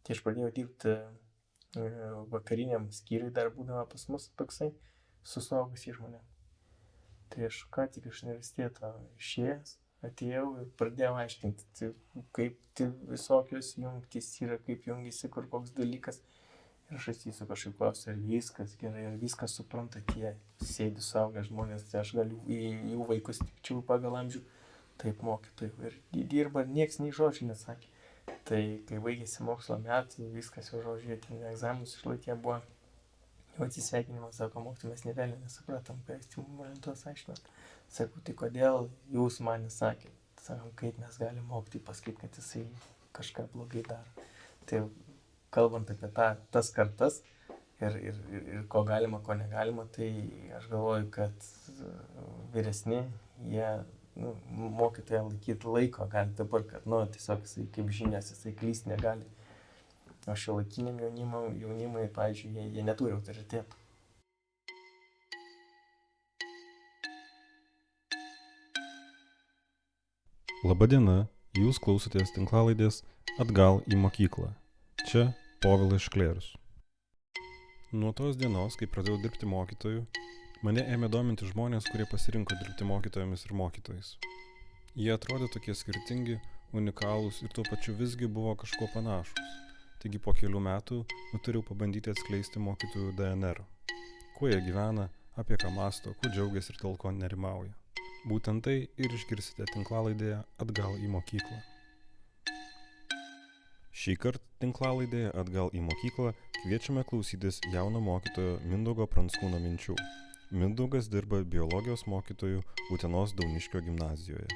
Tai aš pradėjau dirbti vakariniam skyriui, dar būdavo pas mus toksai, su suaugusiais žmonėmis. Tai aš ką tik iš universiteto išėjęs, atėjau ir pradėjau aiškinti, kaip visokios jungtys yra, kaip jungiasi, kur koks dalykas. Ir aš atsisuku kažkaip klausiu, ar viskas gerai, ar viskas supranta tie sėdi suaugę žmonės, tai aš galiu į jų vaikus tikčiau pagal amžių. Taip mokytojai ir dirba, ir nieks nei žodžių nesakė. Tai kai baigėsi mokslo metai, viskas jau žodžiu, ten egzaminus išlaikė buvo. Jau atsisveikinimas, sako, mokytojai, mes nė velnio nesupratom, ką jūs momentuos aiškinat. Sakau, tai kodėl jūs man nesakėt? Sakom, kaip mes galim mokytojai pasakyti, kad jisai kažką blogai daro. Tai kalbant apie tas kartas ir ko galima, ko negalima, tai aš galvoju, kad vyresni, jie mokytoją laikyti laiko gali dabar, kad tiesiog jisai kaip žinias, jisai klyst negali. O šiuolaikiniam jaunimui, pavyzdžiui, jie neturi autoritetų. Labadiena, jūs klausotės tinklalaidės Atgal į mokyklą. Čia Povilas Šklėrius. Nuo tos dienos, kai pradėjau dirbti mokytoju, mane ėmė dominti žmonės, kurie pasirinko dirbti mokytojomis ir mokytojais. Jie atrodė tokie skirtingi, unikalūs ir tuo pačiu visgi buvo kažkuo panašus. Taigi po kelių metų nutariau pabandyti atskleisti mokytojų DNR. Kuo jie gyvena, apie ką mąsto, kuo džiaugiasi ir dėl ko nerimauja. Būtent tai ir išgirsite tinklalaidėje Atgal į mokyklą. Šįkart tinklalaidėje Atgal į mokyklą kviečiame klausytis jauno mokytojo Mindaugo Pranckūno minčių. Mindaugas dirba biologijos mokytoju Utenos Dauniškio gimnazijoje.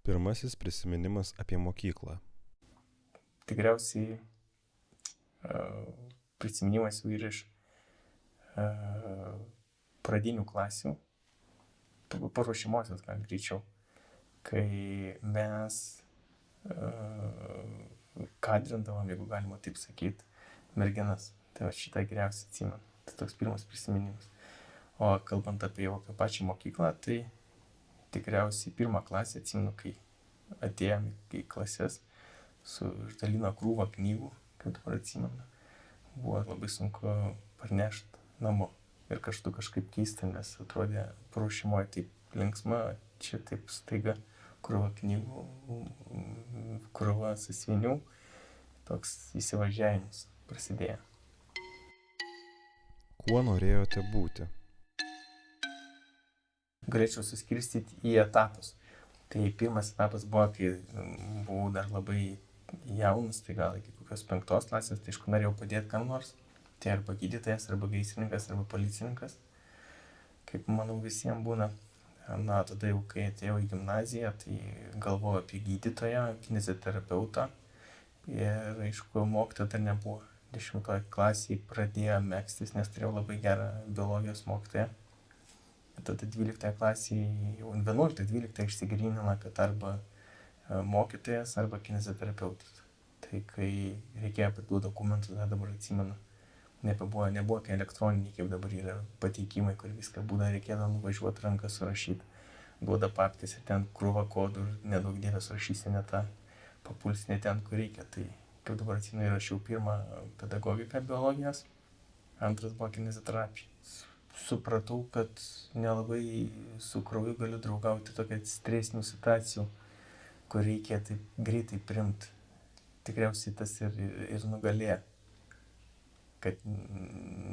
Pirmasis prisiminimas apie mokyklą. Tikriausiai prisiminimas jau ir iš pradinių klasių, paruošimosios gal greičiau, kai mes kadrindavom, jeigu galima taip sakyti, merginas. Tai va šitą geriausiai atsimenu. Tai toks pirmas prisiminimas. O kalbant apie pačią mokyklą, tai tikriausiai pirmą klasę atsimenu, kai atėjome į klases, išdalino krūvą knygų, kaip dabar atsimenu. Buvo labai sunku parnešti namo. Ir kažkaip keista, nes atrodė paruošimoje taip linksma, čia taip staiga krūva knygų, krūva sąsiuvinių, toks įsivažiavimas prasidėjo. Kuo norėjote būti? Galėčiau suskirstyti į etapus. Tai pirmas etapas buvo, kai buvau dar labai jaunas, tai gal iki kokios 5 klasės, tai aišku norėjau padėti kam nors. Tai arba gydytojas, arba gaisrininkas, arba policininkas. Kaip manau visiems būna. Tada jau kai atėjau į gimnaziją, tai galvojau apie gydytoją, kineziterapeutą. Ir aišku, mokytojo dar nebuvo. 10 klasėje pradėjo megztis, nes turėjau labai gerą biologijos mokytoją. Tada 12 klasėje, jau 11-12 išsigrynino, kad arba mokytojas, arba kineziterapeutas. Tai kai reikėjo priduoti dokumentus, dabar atsimenu, nebuvo kai elektroniniai, kaip dabar yra pateikimai, kur viską būdą reikėjo nuvažiuoti ranką surašyti. Duoda papkės ir ten krūva kodų ir nedaug dievės surašysi ne tą, papulsi ne ten, kur reikia. Tai kaip dabar atsimenu, įrašiau pirmą pedagogiką biologijos, antras buvo kineziterapija. Supratau, kad nelabai su krauju galiu draugauti tokią stresinių situacijų, kur reikia taip greitai priimti. Tikriausiai tas ir nugalėjo, kad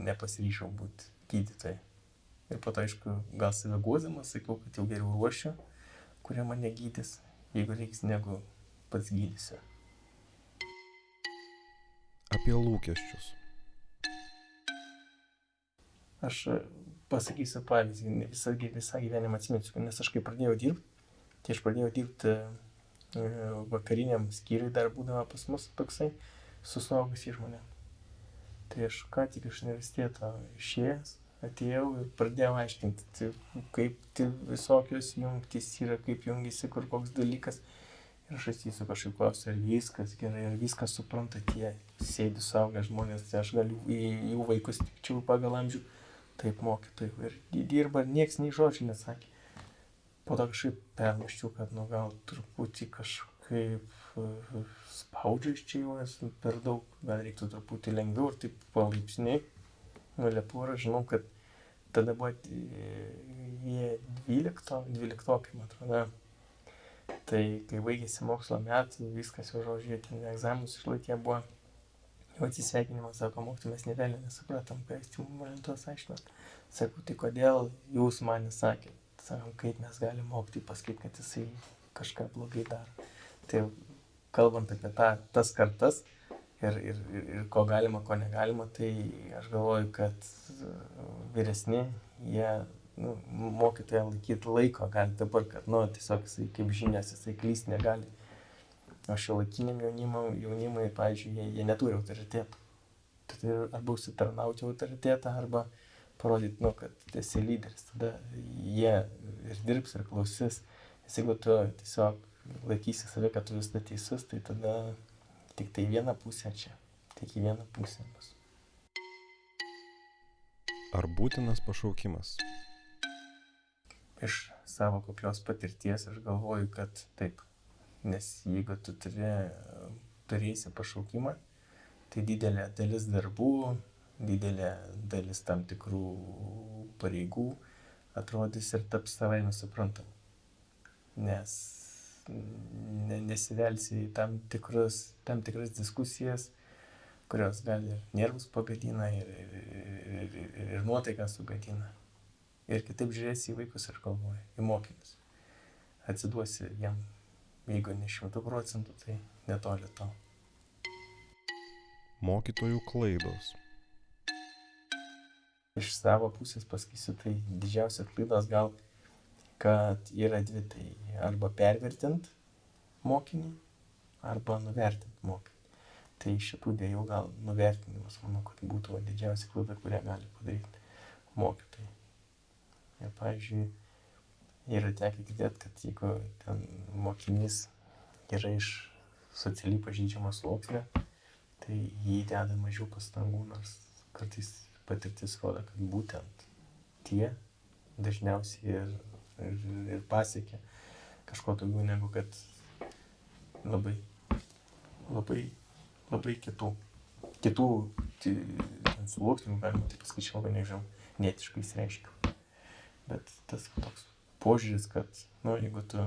nepasiryšau būti gydytoja. Ir po to, aišku, gal save guodamas, sakiau, kad jau geriau ruošiu, kurie mane gydys, jeigu reiks, negu pats gydysiu. Apie lūkesčius. Aš pasakysiu pavyzdį, visą gyvenimą atsiminsiu, nes aš kai pradėjau dirbti, tai aš pradėjau dirbti vakariniam skyriui, dar būdavo pas mus toksai, su suaugusiais žmonėmis. Tai aš ką tik iš universiteto išėjęs, atėjau ir pradėjau aiškinti, kaip visokios jungtys yra, kaip jungiasi, kur koks dalykas. Ir aš atsisuku kažkaip klausiu, ar viskas gerai, ar viskas supranta tie sėdi suaugę žmonės, tai aš galiu į jų vaikus tikčiau pagal amžių. Taip mokytojai ir dirba, ir nieks nei žodžių nesakė. Po to kažkaip permąsčiau, kad gal truputį kažkaip spaudžia iš čia juos per daug, gal reiktų truputį lengviau ir taip palaipsniui. Nulepu ir žinau, kad tada buvo jie 12, man atrodo. Tai kai baigėsi mokslo metų, viskas jau žodžiu, ten egzaminus išlaikė buvo. Jau atsisveikinimas, sako, mokytojai, mes nė velnio nesupratom, ką jūs mums valentos aiškinat. Sakau, tai kodėl jūs man nesakėt? Sakom, kaip mes galim mokytojai pasakyti, kad jisai kažką blogai daro. Tai kalbant apie tas kartas ir ko galima, ko negalima, tai aš galvoju, kad vyresni, jie mokytoją laikyti laiko gali dabar, kad tiesiog jisai kaip žinias, jisai klysti negali. O šiuolaikiniam jaunimui, pavyzdžiui, jie neturi autoritetų. Tai arba užsitarnauti autoritetą, arba parodyti, kad esi lyderis. Tada jie ir dirbs, ir klausys. Nes jeigu tu tiesiog laikysi save, kad tu visada teisus, tai tada tik tai viena pusė čia. Tik į vieną pusę bus. Ar būtinas pašaukimas? Iš savo kokios patirties aš galvoju, kad taip. Nes jeigu tu turėsi pašaukimą, tai didelė dalis darbų, didelė dalis tam tikrų pareigų atrodys ir taps savaime suprantama. Nes nesivelsi į tam tikras diskusijas, kurios gali ir nervus pagadina, ir nuotaiką sugadina. Ir kitaip žiūrėsi į vaikus, aš galvoju, į mokinius. Atsiduosi jam, jeigu ne 100%, tai netoli to. Mokytojų klaidos. Iš savo pusės pasakysiu, tai didžiausia klaidos gal, kad yra dvi, tai arba pervertint mokinį, arba nuvertint mokinį. Tai šitų dviejų gal nuvertinimas, manau, kad būtų didžiausia klaida, kurią gali padaryti mokytojai. Ir, pavyzdžiui, yra tekę girdėti, kad jeigu ten mokinys yra iš socialiai pažeidžiamos sluoksnio, tai jį deda mažiau pastangų, nors kartais patirtis rodo, kad būtent tie dažniausiai ir pasiekia kažko daugiau negu kad labai kitų sluoksnių, galima taip pasakyti, labai nežinau, netiškai įsireiškia. Bet tas toks požiūris, kad, jeigu tu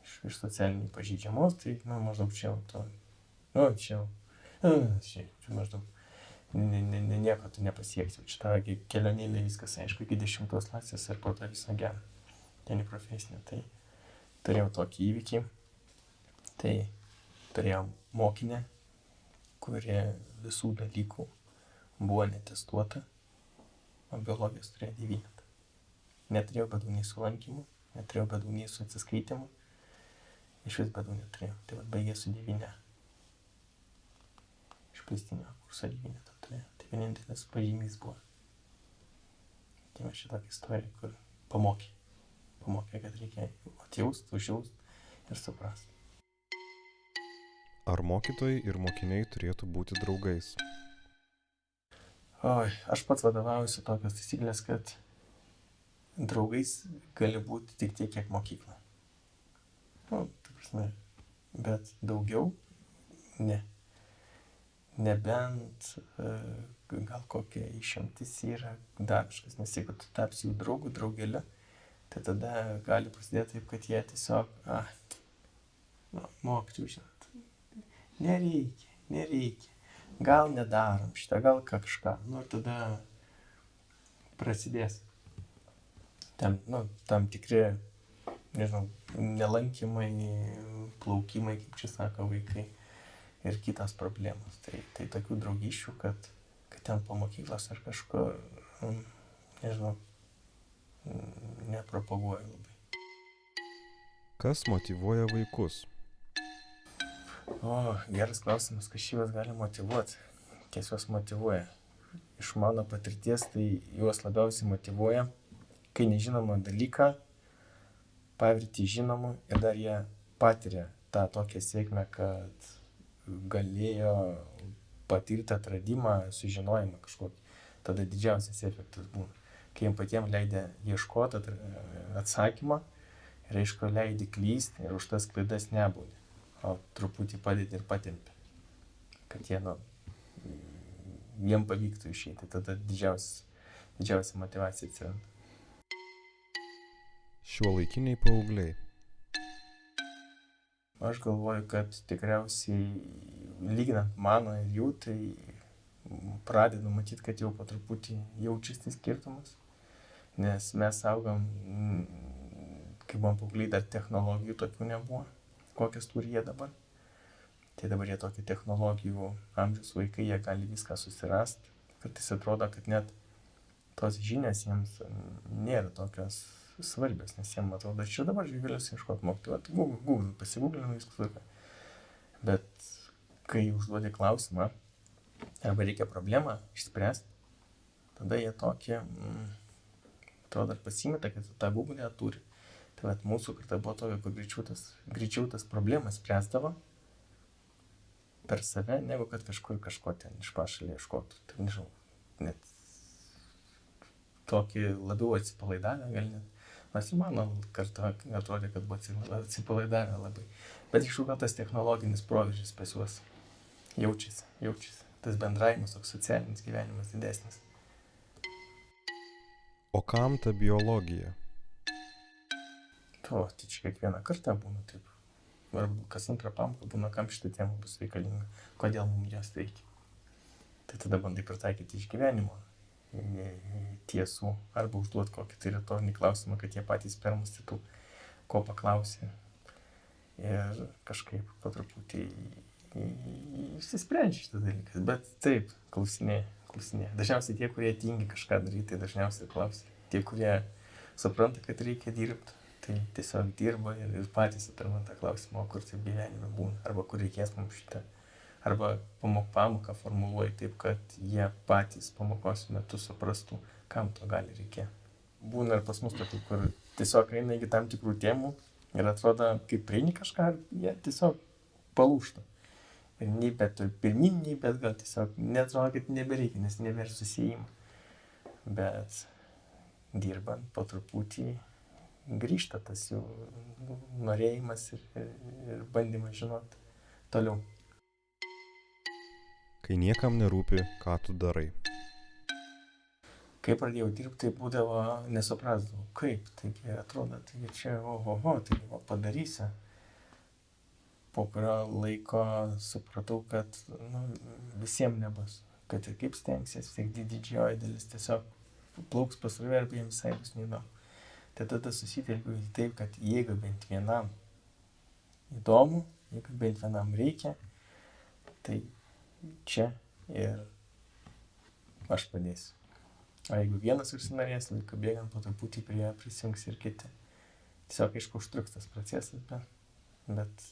iš socialiniai pažeidžiamos, tai, maždaug čia maždaug nieko tu nepasieksi. Čia ta kelionėlė viskas, aišku, iki 10 klasės ir po to visą gerą. Ten į profesinę. Tai turėjau tokį įvykį. Tai turėjau mokinę, kurie visų dalykų buvo netestuota, o biologijos turėjo 9. Neturėjau bėdų nei su lankymu, neturėjau bėdų nei su atsiskaitimu. Iš vis bėdų neturėjau. Tai baigė su 9. Išplėstinio kurso 9 turėjau. Tai vienintelis pažymys buvo. Tai va šitokia istorija, kur pamokė, kad reikia atjaust, užjaust ir suprast. Ar mokytojai ir mokiniai turėtų būti draugais? Aš pats vadovaujuosi tokios taisyklės, kad draugais gali būti tik tiek, kiek mokykla. Bet daugiau ne. Nebent gal kokia išimtis yra dar kažkas, nes jeigu tu tapsi jų draugų, draugelė, tai tada gali prasidėti taip, kad jie tiesiog, mokytojų, žinot, nereikia, gal nedarom šitą, gal kažką, ir tada prasidės tam tikri, nežinau, nelankymai, plaukimai, kaip čia sako vaikai, ir kitas problemos. Tai tokių draugysčių, kad ten po mokyklos aš kažko, nežinau, nepropaguoju labai. Kas motyvuoja vaikus? Geras klausimas, kas juos gali motyvuoti, kas juos motyvuoja. Iš mano patirties, tai juos labiausiai motyvuoja, kai nežinomą dalyką paverti žinomu ir dar jie patiria tą tokią sėkmę, kad galėjo patirti atradimą, sužinojimą kažkokį. Tada didžiausias efektas būna. Kai jiems patiems leidė ieškoti atsakymą ir aišku leidė klysti ir už tas klaidas nebaudė. o truputį padedi ir patempi, kad jie, jiem pavyktų išeiti, tada didžiausia motyvacija atsiranda. Šiuolaikiniai paaugliai. Aš galvoju, kad tikriausiai, lyginant mano ir jų, tai pradedu matyti, kad jau po truputį jaučiasi skirtumas, nes mes augam, kai buvom paaugliai, dar technologijų tokių nebuvo, kokias turi jie dabar. Tai dabar jie tokie technologijų amžiaus vaikai, jie gali viską susirasti. Kartais atrodo, kad net tos žinios jiems nėra tokios svarbios, nes jiems atrodo, aš čia dabar žiūrėsiu ieškoti mokytojų, Google, pasigūglinu viskas laiką. Bet kai užduodi klausimą, arba reikia problemą išspręsti, tada jie tokie, atrodo, ar pasimeta, kad tą Google turi. Tai vat mūsų karta buvo tokia, kur greičiau tas problemas spręsdavo per save, negu kad kažko ten iš pašalį ieškotų. Tai nežinau, net tokį labiau atsipalaidavę gal net. Nors ir mano karta atrodė, kad buvo atsipalaidavę labai. Bet iš gal tas technologinis proveržis pas juos jaučiasi. Tas bendravimas, toks socialinis gyvenimas didesnis. O kam ta biologija? Tai čia kiekvieną kartą būna taip. Arba kas antrą pamoką būna, kam šitą temą bus reikalinga, kodėl mums jos reikia. Tai tada bandai pritaikyti iš gyvenimo tiesų, arba užduoti kokį tai retorinį klausimą, kad jie patys permąstytų, ko paklausė. Ir kažkaip po truputį išsisprendžia šitas dalykas. Bet taip, klausinėja. Dažniausiai tie, kurie tingi kažką daryti, tai dažniausiai klausia. Tie, kurie supranta, kad reikia dirbti, tai tiesiog dirba ir patys atranda tą klausimą, kur taip gyvenime būna, arba kur reikės mums šitą. Arba pamoką formuluoja taip, kad jie patys pamokos metu suprastų, kam to gali reikėti. Būna ir pas mus tokių, kur tiesiog eina iki tam tikrų temų ir atrodo, kaip prieini kažką, jie tiesiog palūšta. Ir nei bet pirmin, nei bet gal tiesiog netrodo, kad nebereikia, nes nebėra susijimą. Bet dirbant po truputį grįžta tas jų norėjimas ir bandymas žinoti toliau. Kai niekam nerūpi, ką tu darai. Kai pradėjau dirbti, tai būdavo, nesuprasdavau, kaip, taigi atrodo, taigi čia, taigi padarysiu. Po kurio laiko supratau, kad visiems nebus, kad ir kaip stengsies, tiek didžioji dalis tiesiog plauks pasroviui arba jiems visai bus neįdomu. Tai tada susitelkiu į taip, kad jeigu bent vienam įdomu, jeigu bent vienam reikia, tai čia ir aš padėsiu. O jeigu vienas užsinorės, laiku bėgant po truputį prie prisijungs ir kiti. Tiesiog, aišku, užtruks tas procesas, bet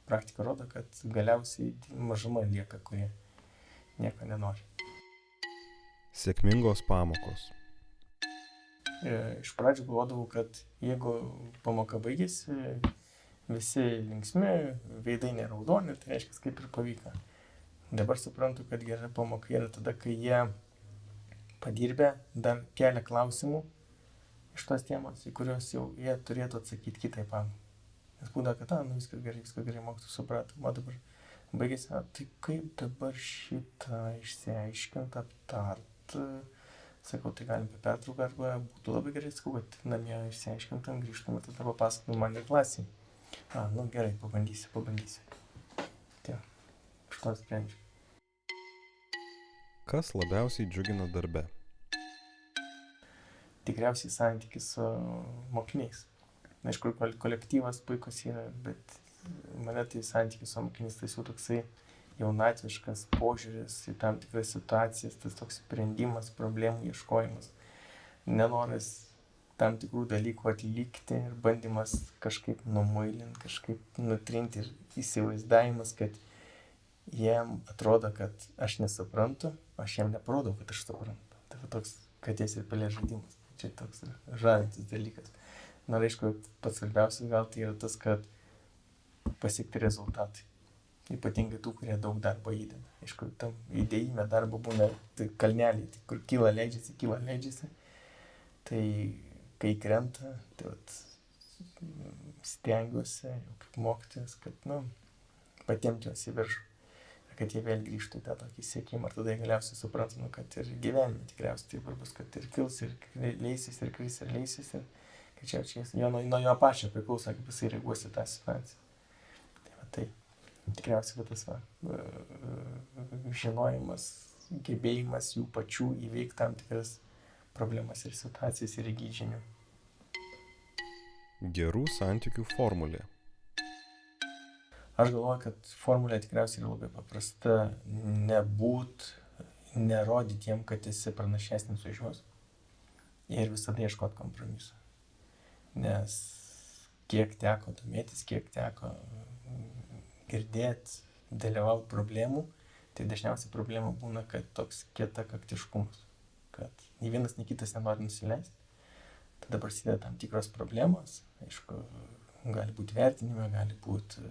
praktika rodo, kad galiausiai mažuma lieka, kurie nieko nenori. Sėkmingos pamokos. Iš pradžių galvodavau, kad jeigu pamoka baigėsi, visi linksmi, veidai neraudoni, tai reiškia, kaip ir pavyko. Dabar suprantu, kad gera pamoka yra tada, kai jie padirbę dar kelia klausimų iš tos temos, į kuriuos jau jie turėtų atsakyti kitai pamokai. Nes būdavo, kad viskas gerai, mokytojas suprato, o dabar baigėsi, tai kaip dabar šitą išsiaiškint, aptart, sakau, tai galim apie pertrauką, arba būtų labai gerai, sakau, kad namie išsiaiškintam, grįžtum ir tada papasakotum man ir klasiai. Gerai, pabandysiu. Tai, iš to sprendžiu. Kas labiausiai džiugina darbe? Tikriausiai santykis su mokiniais. Aišku, kolektyvas puikus yra, bet mane tai santykis su mokiniais tai jau toksai jaunatviškas požiūris į tam tikras situacijas, tas toks sprendimas, problemų ieškojimas, nenoras tam tikrų dalykų atlikti ir bandymas kažkaip numuilinti, kažkaip nutrinti ir įsivaizdavimas, kad jiem atrodo, kad aš nesuprantu, aš jiem neparodau, kad aš suprantu. Tai toks katės ir pelės žaidimas. Čia toks žavintis dalykas. Aišku, pats svarbiausias gal tai yra tas, kad pasiekti rezultatai. Ypatingai tų, kurie daug darbo įdeda. Aišku, tam įdėjime darbo būna tai kalneliai, tai kur kyla, leidžiasi. Tai kai krenta, tai stengiuosi, kaip mokytojas, kad patempti juos į viršų. Ir kad jie vėl grįžtų į tą tokį siekimą. Ir tada jie galiausiai supranta, nu, kad ir gyvenime tikriausiai taip ir bus, kad ir kils, ir leisis, ir kris, ir leisis. Ir kad čia jo nuo jo pačio priklauso, kaip jisai reaguos į tą situaciją. Tai va tai. Tikriausiai va tas žinojimas, gebėjimas jų pačių įveikti tam tikras problemas ir situacijas ir įgyti žinių. Gerų santykių formulė. Aš galvoju, kad formulė tikriausiai yra labai paprasta. Nerodyti jiem, kad esi pranašesnis už juos. Ir visada ieškoti kompromiso. Nes kiek teko domėtis, kiek teko girdėti, dalyvauti problemų, tai dažniausiai problema būna, kad toks kietakaktiškumas, kad nei vienas, nei kitas nenori nusileisti. Tada prasideda tam tikros problemos, aišku, gali būti vertinime, gali būti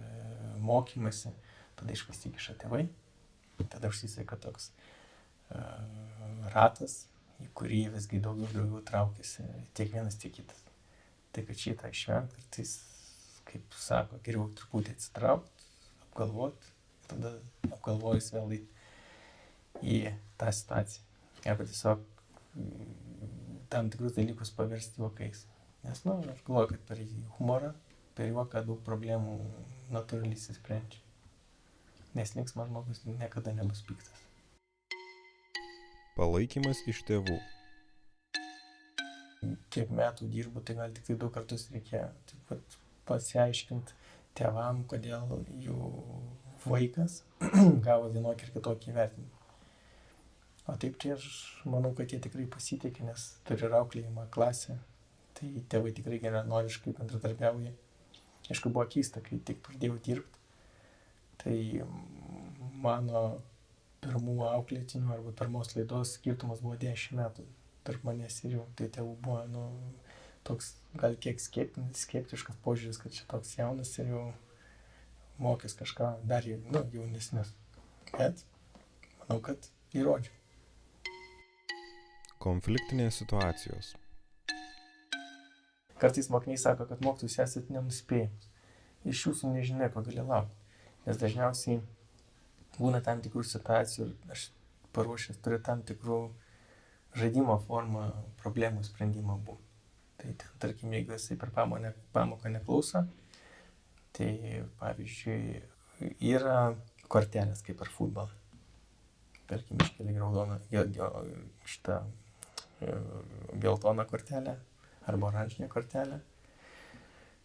mokymasi, tada išpasikiša tėvai, tada užsiseka toks ratas, į kurį visgi daugiau traukiasi tiek vienas, tiek kitas. Tai kad šitą išvengti, kartais, kaip sako, geriau truputį atsitraukti, apgalvoti, tada apgalvojus vėl į tą situaciją. Arba tiesiog tam tikrus dalykus paversti juokais. Nes, aš galvoju, kad per humorą, per juoką daug problemų natūraliai išsisprendžia. Nes linksmas žmogus niekada nebus piktas. Palaikymas iš tėvų. Kiek metų dirbu, tai gal tik tai 2 kartus reikėjo taip pat pasiaiškinti tėvam, kodėl jų vaikas gavo vienokį ir kitokį įvertinimą. O taip tai aš manau, kad jie tikrai pasitikė, nes turi ir auklėjimą klasę, tai tėvai tikrai geranoriškai bendradarbiauja. Aišku, buvo keista, kai tik pradėjau dirbti, tai mano pirmų auklėtinių arba pirmos laidos skirtumas buvo 10 metų tarp manęs ir jų. Tai tėvų buvo, toks gal kiek skeptiškas požiūris, kad čia toks jaunas ir jau mokės kažką dar jaunesnis. Bet manau, kad įrodžiau. Konfliktinės situacijos. Kartais mokiniai sako, kad mokytojus esate nenuspėjimus. Iš jūsų nežinia, ko gali laukti. Nes dažniausiai būna tam tikrų situacijų ir aš paruošęs turiu tam tikrų žaidimo formą problemų sprendimo būdų. Tai ten, tarkim, jeigu jisai per pamoką neklauso, tai pavyzdžiui, yra kortelės kaip per futbolą. Tarkim, iškeli geltoną kortelę arba oranžinę kortelę.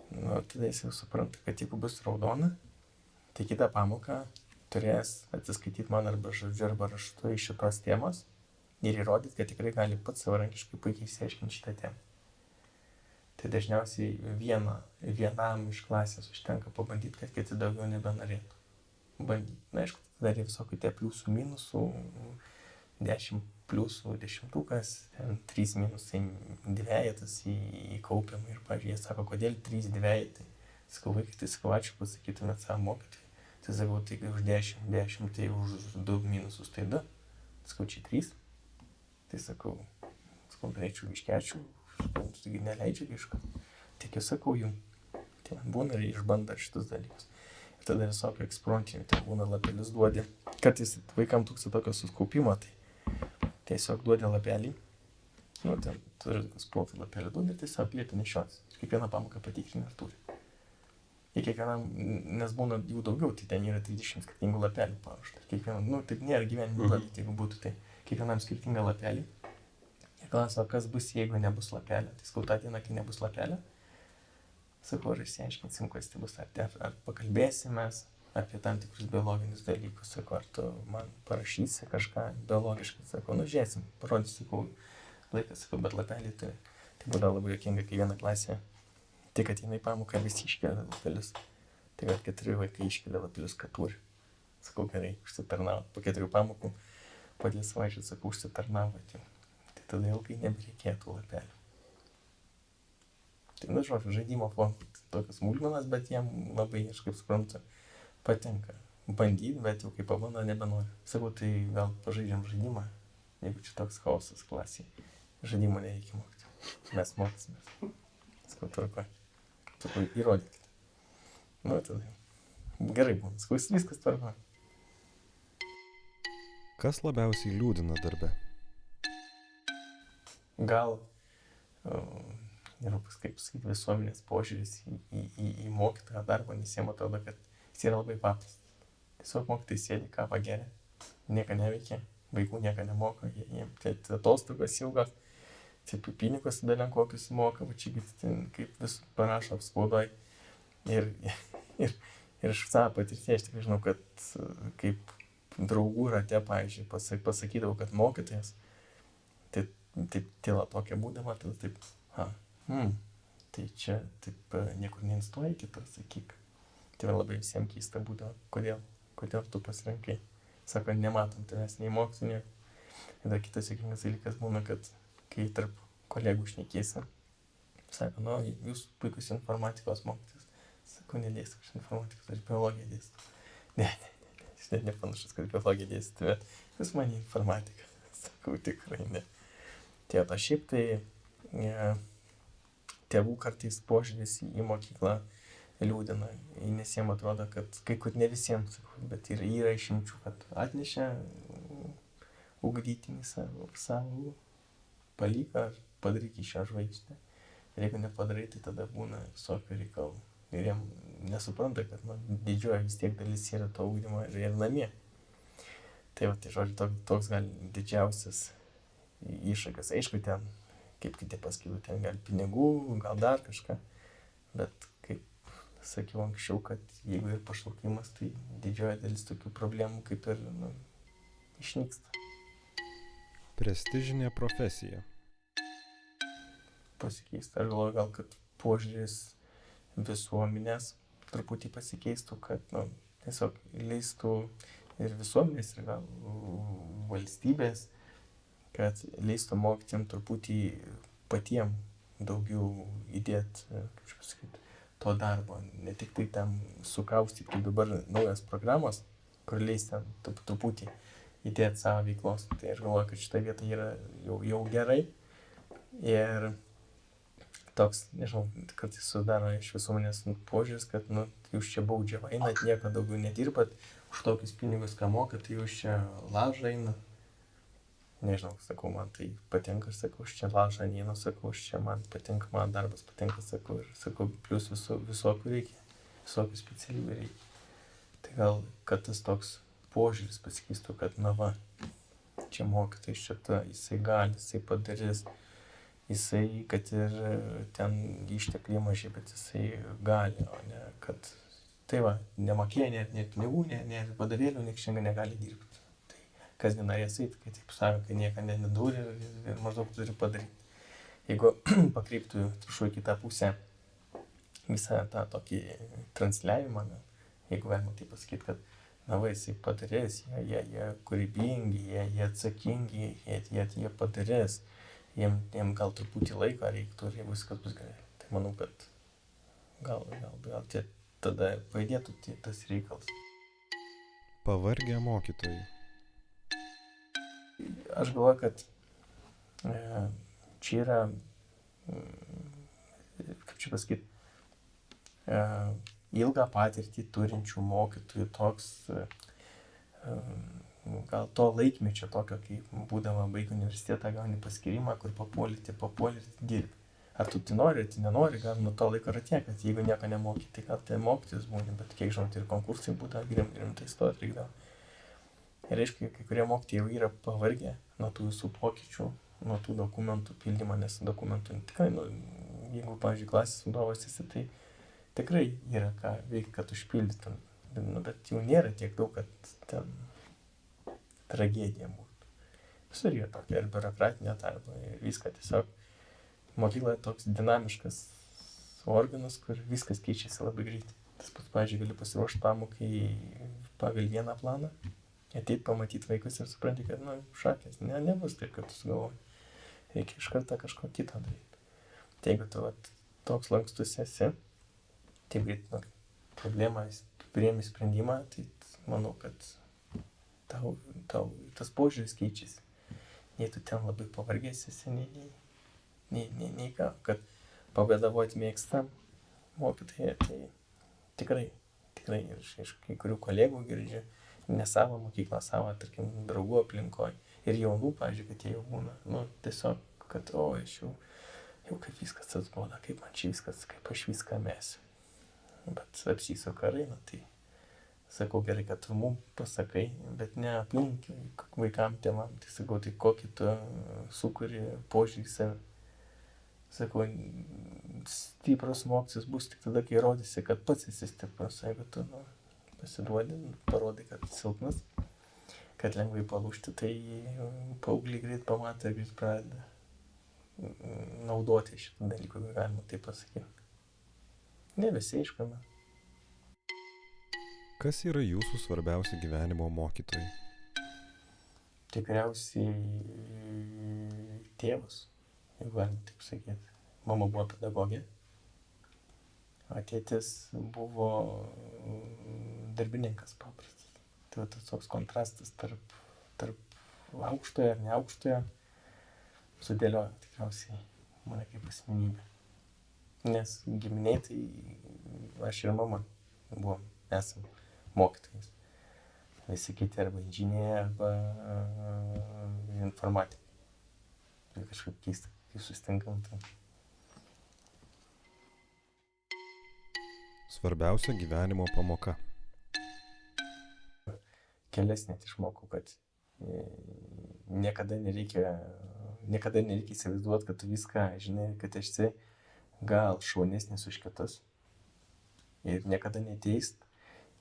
Tada jis jau supranta, kad jeigu bus raudona, tai kitą pamoką turės atsiskaityti man arba žodžiu arba raštu iš šitos temos ir įrodyti, kad tikrai gali pats savarankiškai puikiai išsiaiškinti šitą temą. Tai dažniausiai vienam iš klasės užtenka pabandyti, kad kiti daugiau nebenorėtų bandyti. Na, aišku, dar yra visokių tie pliusų, minusų, 10 pliusų, 10-ukas, 3 minusai dvejetas įkaupiama ir, pavyzdžiui, jie sako, kodėl 3 dvejetai. Sakau, vaikai, tai sakau, ačiū, pasakytumėt savo mokytojai. Tai sakau, tai už 10, tai už 2 minusus, tai 2. Sakau, čia 3. Tai sakau, norėčiau iškečiau. Taigi neleidžia kažką. Tik jau sakau jum. Tai man būna ir išbanda šitus dalykus. Ir tada visokio eksprontinių, tai būna lapelius duodi. Kartais vaikam tūksta tokio suskaupimo, tai tiesiog duodi lapelį. Ten turi tokius plotų lapelį duodi ir tiesiog lieti nešiotis. Kiekvieną pamoką patikrini ar turi. Ir kiekvienam, nes būna jų daugiau, tai ten yra 30 skirtingų lapelių paruošta. Kiekvienam, tai nėra gyvenimo duodi, jeigu būtų, tai kiekvienam skirtingą lapelį. Klausia, kas bus, jeigu nebus lapelio. Tai sakau, tą dieną, kai nebus lapelio, sakau, ar išsiaiškinsim, kas tai bus, ar pakalbėsime apie tam tikrus biologinius dalykus, sakau, ar tu man parašysi kažką biologiškai, sakau, žiūrėsim, parodysiu, sakau, laikas, sakau, bet lapelį turi. Tai būdavo labai juokinga, kai viena klasė tik ateina į pamoką, visi iškelia lapelius. Tai kad 4 vaikai iškelia lapelius, kad turi. Sakau, gerai, užsitarnavo. Po 4 pamokų, po 2 savaičių, sakau, užsitarnavo. Tada ilgai nebereikėtų lapelių. Tai, žodžiu, žaidimo formų. Tokios smulkmenos, bet jiem labai, aš kaip suprantu, patinka bandyti, bet jau kai pabando, nebenori. Sakau, tai gal pažaidžiam žaidimą, jeigu čia toks chaosas klasėje. Žaidimo nereikia mokyti. Mes mokysimės. Sakau, tvarkoj. Sakau, įrodykite. Tada gerai būna, viskas tvarko. Kas labiausiai liūdina darbe? Gal, nežinau, kaip pasakyti, visuomenės požiūris į mokytojo darbą, nes jiems atrodo, kad jis yra labai paprastas. Tiesiog mokytojai sėdi, kavą geria, nieko neveikia, vaikų nieko nemoko, jiems atostogos ilgos, pinigus dalen kokius moka, va čia kaip vis parašo apspaudoj. Ir iš savo patirties aš tikrai žinau, kad kaip draugų rate, pavyzdžiui, pasakydavau, kad mokytojas, tai tyla tokia būdama, tada taip, tai čia taip niekur neinstuoja kitą, sakyk. Tai labai visiems keista būdavo, kodėl tu pasirinkai. Sako, nematom tavęs nei mokytojų, nieko. Ir dar kitas sėkmingas dalykas būna, kad kai tarp kolegų šnekėsi, sako, jūs puikus informatikos mokytojas. Sako, nedėsiu, aš informatikos, aš biologiją dėsiu. Ne, aš net nepanašus, kad biologiją dėsiu, bet jūs man informatika. Sakau, tikrai ne. Tai o šiaip tai tėvų kartais požiūris į mokyklą liūdina, nes jiems atrodo, kad kai kur ne visiems, bet yra išimčių, kad atnešė ugdytinį savo palyką ar padaryk iš šią žvaigždę. Ir jeigu nepadarai, tai tada būna visokių reikalų. Ir jiem nesupranta, kad didžioji vis tiek dalis yra to ugdymo ir namie. Tai žodžiu, toks gal didžiausias iššūkis. Aišku, ten, kaip kiti pasakytų, ten gal pinigų, gal dar kažką. Bet kaip sakiau anksčiau, kad jeigu ir pašaukimas, tai didžioji dalis tokių problemų kaip ir išnyksta. Prestižinė profesija. Pasikeista. Aš galvoju, gal kad požiūris visuomenės truputį pasikeistų, kad tiesiog leistų ir visuomenės, ir gal valstybės, kad leistų mokytėm truputį patiem daugiau įdėti, kaip pasakyti, to darbo. Ne tik tai tam sukaustyti, kaip dabar naujas programos, kur leis ten truputį įdėti savo veiklos. Tai aš galvoju, kad šitą vietą yra jau gerai. Ir toks, nežinau, kartais sudaro iš visuomenės požiūris, kad jūs čia baudžiava einat, nieko daugiau nedirbat, už tokius pinigus, ką mokat, tai jūs čia lažą einat. Nežinau, sakau, man tai patinka, sakau, aš čia lažą neinu, sakau, aš čia man patinka, man darbas patinka, sakau, ir sakau, plus visokių reikia, visokių specialybių reikia. Tai gal, kad tas toks požiūris pasikeistų, kad čia mokytojas šitą, jisai gali, jisai padarys, jisai, kad ir ten ištekliai mažai, bet jisai gali, o ne, kad tai nemokėjo, net pinigų, net vadovėlių, nieks šiandien negali dirbti. Kas nenorės eiti, kai taip sako, kai nieko nedūri ir maždaug turi padaryti. Jeigu pakreiptų į kitą pusę visą tą tokį transliavimą, jeigu galima taip pasakyti, kad jisai padarės, jie kūrybingi, jie atsakingi, jie padarės, jiem gal truputį laiko reiktų ir viskas bus gerai. Tai manau, kad gal tada pajudėtų tas reikalas. Pavargę mokytojai. Aš galvoju, kad čia yra, kaip čia pasakyti, ilgą patirtį turinčių mokytojų toks, gal to laikmečio tokio, kai būdama baigi universitetą, gauni paskyrimą, kur papuoli dirbi. Ar tu tai nori, ar tai nenori, gal nuo to laiko yra tiek, kad jeigu nieko nemoki, tai gal tai mokytis būni, bet kiek žinau, tai ir konkursai būdavo, rimtai stot reikdavo. Ir aišku, kai kurie mokytojai jau yra pavargę nuo tų visų pokyčių, nuo tų dokumentų pildymo, nes dokumentų tikrai, jeigu, pavyzdžiui, klasės vadovas esi, tai tikrai yra ką veikti, kad užpildytum, bet jau nėra tiek daug, kad ten tragedija būtų. Visur yra tokia ir biurokratinė darba, ir viską tiesiog. Mokykla toks dinamiškas organas, kur viskas keičiasi labai greitai. Tas pats, pavyzdžiui, gali pasiruošti pamokai pagal vieną planą, ateit pamatyti vaikus ir supranti, kad, šakės, nebus taip, kad tu sugalvoji. Reikia iš karto kažko kitą daryti. Tai jeigu tu toks lankstus esi, taip greit problemą priėmi sprendimą, tai manau, kad tau tas požiūris keičiasi. Nei tu ten labai pavargęs esi, nei ką, kad pavėdavoti mėgsta mokytoją, tai tikrai ir iš kai kurių kolegų girdžiu, ne savo mokyklą, savo, tarkim, draugų aplinkoje ir jaunų, pavyzdžiui, kad jie jau būna, nu, tiesiog, kad, o, aš jau kaip viskas atrodo, kaip man čia viskas, kaip aš viską mesiu. Bet apsisuka raina, tai sakau, gerai, kad tu mum pasakai, bet ne aplink vaikam, tėvam, tai sakau, tai kokį tu sukuri požiūrį į save. Sakau, stiprus mokytis bus tik tada, kai rodysi, kad pats esi stiprus. Jeigu tu pasiduodi, parodai, kad silpnas, kad lengvai palūžti, tai paaugliai greit pamato ir greit pradeda naudoti šitą dalyką, galima taip pasakyti. Ne visi, aišku. Kas yra jūsų svarbiausi gyvenimo mokytojai? Tikriausiai tėvas, jeigu galima taip sakyti. Mama buvo pedagogė, o tėtis buvo darbininkas paprastas. Tai tas toks kontrastas tarp aukštojo ir neaukštojo sudėliojo tikriausiai mane kaip asmenybę. Nes giminiai tai aš ir mama esam mokytojais. Visi kiti arba inžinieriai, arba informatikai. Tai kažkaip keista, kai susitinkam. Tai. Svarbiausia gyvenimo pamoka. Kelias net išmokau, kad niekada nereikia įsivaizduoti, kad tu viską žinai, kad esi gal šaunesnis už kitus. Ir niekada neteist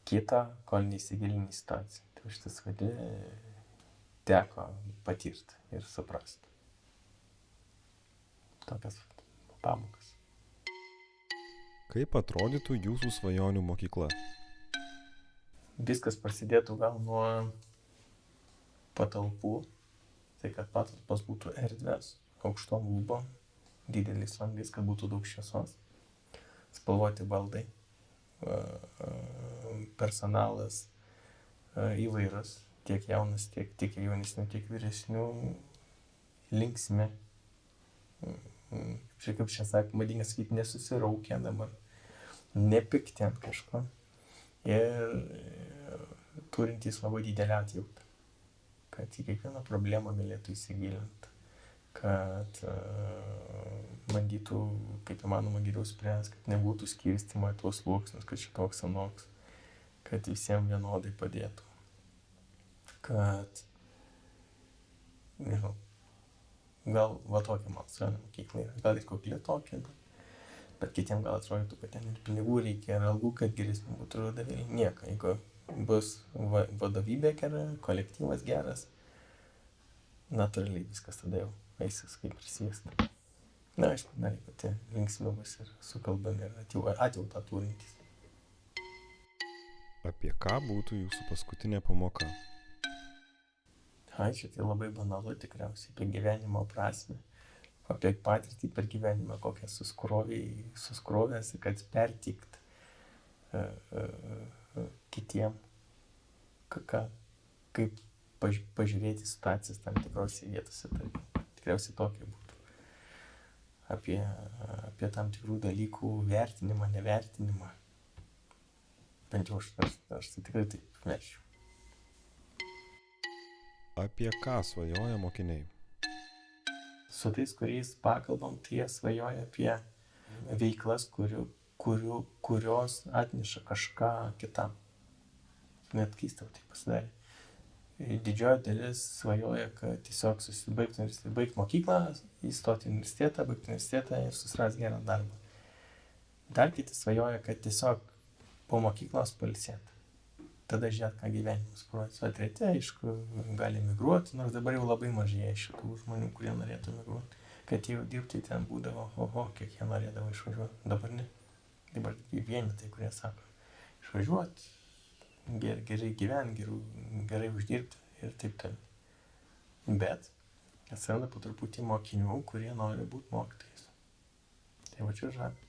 kitą, kol neįsigilini į situaciją. Tai šitas teko patirti ir suprasti. Tokias pamokas. Kaip atrodytų jūsų svajonių mokykla? Viskas prasidėtų gal nuo patalpų, tai kad patalpos būtų erdvės, aukštom lubom, didelis langais, kad būtų daug šviesos, spalvoti baldai, personalas įvairus, tiek jaunas, tiek jaunesnių, tiek vyresnių, linksmi. Kaip čia sako, madinga sakyti, nesusiraukę dabar, nepikti ant kažko ir turintys labai didelę atjautą, kad į kiekvieną problemą galėtų įsigilinti, kad bandytų kaip įmanoma geriau spręsti, kad nebūtų skirstymo į tuos sluoksnius, kad šitoks anoks, kad visiems vienodai padėtų, kad, nežinau, gal va tokia man svajonių mokykla yra, gal ir kokia tokia, bet kitiems gal atrodytų, kad ten ir pinigų reikia, ir algų, kad geresnį būtų vadovėliai. Nieko, jeigu bus vadovybė gera, kolektyvas geras, natūraliai viskas tada jau eisis kaip ir sviesta. Na, aišku, dar pati linksmiumas ir sukalbami ir atjautą turintys. Apie ką būtų jūsų paskutinė pamoka? Čia tai labai banalu tikriausiai, apie gyvenimo prasmę, apie patirtį per gyvenimą, kokią suskrovęs, kad pertikt kitiem, kaip pažiūrėti situacijas tam tikrose vietose. Tai tikriausiai tokia būtų. Apie tam tikrų dalykų vertinimą, nevertinimą. Bent jau aš tai tikrai taip verčiu. Apie ką svajoja mokiniai? Su tais, kuriais pakalbam, tai jie svajoja apie veiklas, kurios atneša kažką kitam. Net keista tai pasidarė. Didžioji dalis svajoja, kad tiesiog baigti mokyklą, įstoti į universitetą, baigti universitetą ir susirasti gerą darbą. Dar kiti svajoja, kad tiesiog po mokyklos pailsėti. Tada žiūrėt, ką gyvenimas projekts. O treti, aišku, gali migruoti, nors dabar jau labai mažėja šitų žmonių, kurie norėtų migruoti. Kad jau dirbti ten būdavo, kiek jie norėdavo išvažiuoti. Dabar ne. Dabar vienetai, kurie sako, išvažiuoti, gerai gyventi, gerai uždirbti ir taip toliau. Bet atsiranda po truputį mokinių, kurie nori būti mokytojais. Tai va čia žavi.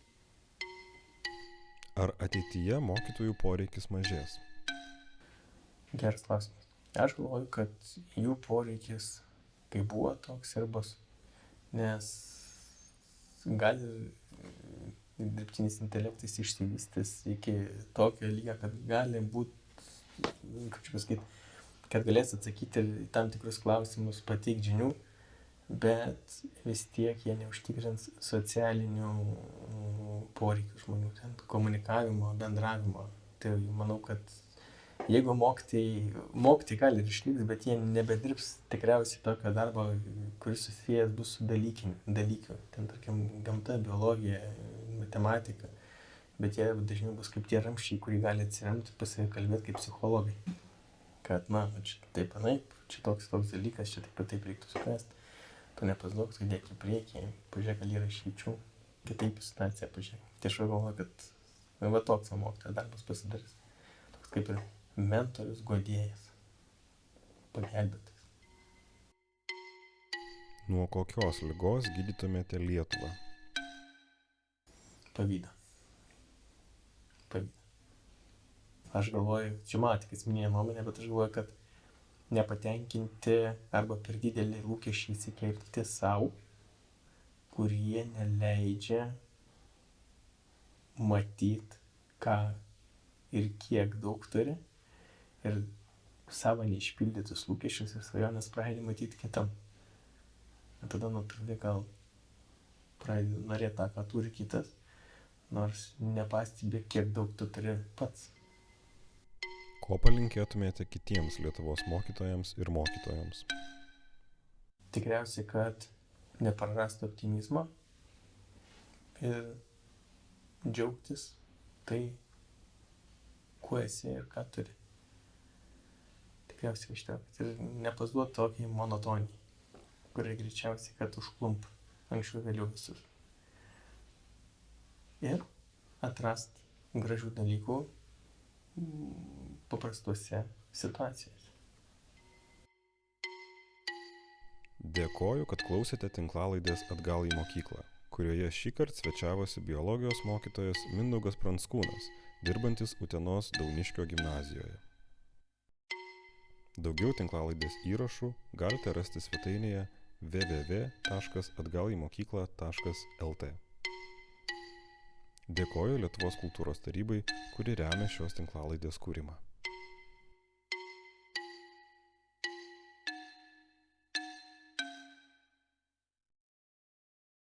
Ar ateityje mokytojų poreikis mažės? Geras klausimas. Aš galvoju, kad jų poreikis, kai buvo, toks ir bus. Nes gali dirbtinis intelektas išsivystys iki tokio lygio, kad gali būti, kaip čia pasakyti, kad galės atsakyti į tam tikrus klausimus, pateikti žinių, bet vis tiek jie neužtikrins socialinių poreikių žmonių, ten komunikavimo, bendravimo. Tai manau, kad jeigu mokytojai gali ir išliks, bet jie nebedirbs tikriausiai tokio darbo, kuris susijęs bus su dalykiu. Ten, tarkim, gamta, biologija, matematika. Bet jie dažniau bus kaip tie ramščiai, kurį gali atsiremti, pasikalbėti kaip psichologai. Kad, čia taip anaip, čia toks dalykas, čia taip reiktų suprasti. Tu nepasiduok, tu dėk į priekį, pažiūrėk, gal yra išeičių, kitaip į situaciją pažiūrėk. Tai aš galvoju, kad toks mokytojo darbas pasidarys. Toks kaip ir mentorius, guodėjas, pagelbėtas. Nuo kokios ligos gydytumėte Lietuvą? Pavydą. Aš galvoju, čia man tik asmeninė nuomonė, bet aš galvoju, kad nepatenkinti arba per didelį lūkesčiai įsikelti savo, kurie neleidžia matyti, ką ir kiek daug turi, ir savo neišpildytus lūkesčius ir svajonės pradedi matyti kitam. Ir tada natūraliai gal pradedi norėti tą, ką turi kitas, nors nepastebi, kiek daug tu turi pats. Ko palinkėtumėte kitiems Lietuvos mokytojams ir mokytojams? Tikriausiai, kad neprarastų optimizmo ir džiaugtis tai, kuo esi ir ką turi. Tikriausiai iš to, ir nepasiduoti tokiai monotonijai, kurie greičiausiai, kad užklump anksčiau vėliau visus. Ir atrast gražių dalykų paprastuose situacijose. Dėkoju, kad klausėte tinklalaidės Atgal į mokyklą, kurioje šįkart svečiavosi biologijos mokytojas Mindaugas Pranckūnas, dirbantis Utenos Dauniškio gimnazijoje. Daugiau tinklalaidės įrašų galite rasti svetainėje www.atgalimokykla.lt. Dėkoju Lietuvos kultūros tarybai, kuri remia šios tinklalaidės kūrimą.